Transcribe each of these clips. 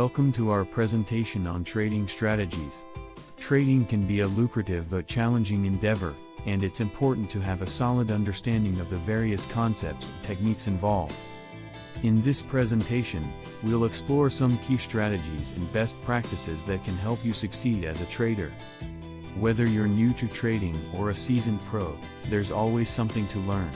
Welcome to our presentation on trading strategies. Trading can be a lucrative but challenging endeavor, and it's important to have a solid understanding of the various concepts and techniques involved. In this presentation, we'll explore some key strategies and best practices that can help you succeed as a trader. Whether you're new to trading or a seasoned pro, there's always something to learn.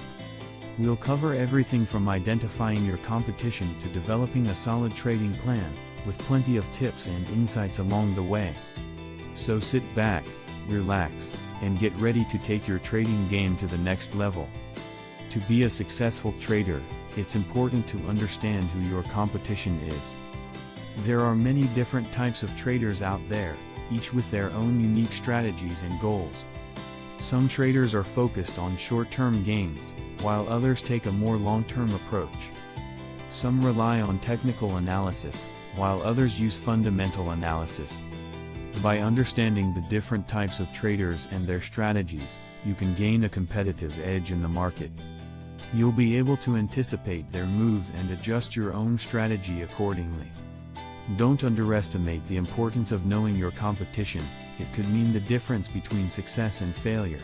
We'll cover everything from identifying your competition to developing a solid trading plan, with plenty of tips and insights along the way. So sit back, relax, and get ready to take your trading game to the next level. To be a successful trader, it's important to understand who your competition is. There are many different types of traders out there, each with their own unique strategies and goals. Some traders are focused on short-term gains, while others take a more long-term approach. Some rely on technical analysis, while others use fundamental analysis. By understanding the different types of traders and their strategies, you can gain a competitive edge in the market. You'll be able to anticipate their moves and adjust your own strategy accordingly. Don't underestimate the importance of knowing your competition. It could mean the difference between success and failure.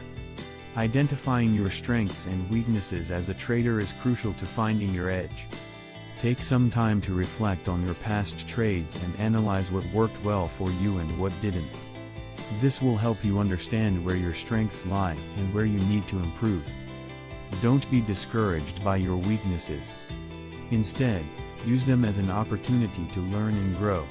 Identifying your strengths and weaknesses as a trader is crucial to finding your edge. Take some time to reflect on your past trades and analyze what worked well for you and what didn't. This will help you understand where your strengths lie and where you need to improve. Don't be discouraged by your weaknesses. Instead, use them as an opportunity to learn and grow.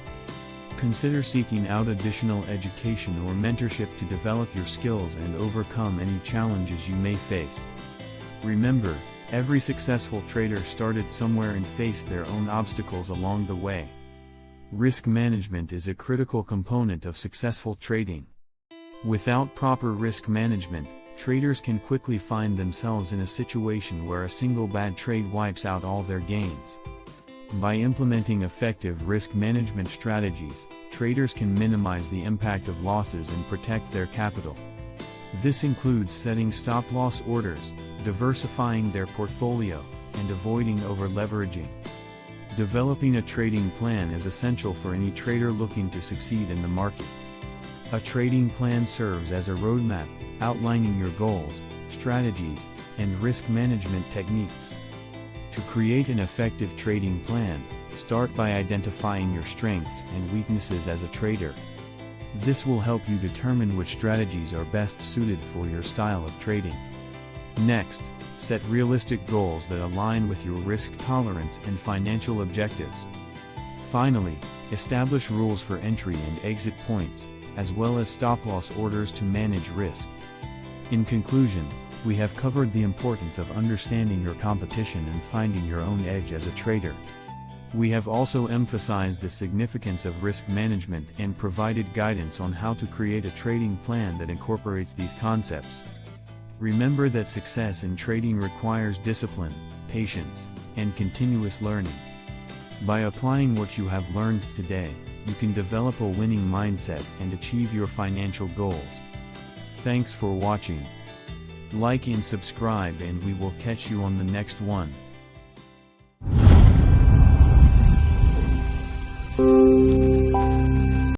Consider seeking out additional education or mentorship to develop your skills and overcome any challenges you may face. Remember, every successful trader started somewhere and faced their own obstacles along the way. Risk management is a critical component of successful trading. Without proper risk management, traders can quickly find themselves in a situation where a single bad trade wipes out all their gains. By implementing effective risk management strategies, traders can minimize the impact of losses and protect their capital. This includes setting stop-loss orders, diversifying their portfolio, and avoiding over-leveraging. Developing a trading plan is essential for any trader looking to succeed in the market. A trading plan serves as a roadmap, outlining your goals, strategies, and risk management techniques. To create an effective trading plan, start by identifying your strengths and weaknesses as a trader. This will help you determine which strategies are best suited for your style of trading. Next, set realistic goals that align with your risk tolerance and financial objectives. Finally, establish rules for entry and exit points, as well as stop-loss orders to manage risk. In conclusion, we have covered the importance of understanding your competition and finding your own edge as a trader. We have also emphasized the significance of risk management and provided guidance on how to create a trading plan that incorporates these concepts. Remember that success in trading requires discipline, patience, and continuous learning. By applying what you have learned today, you can develop a winning mindset and achieve your financial goals. Thanks for watching. Like and subscribe, and we will catch you on the next one.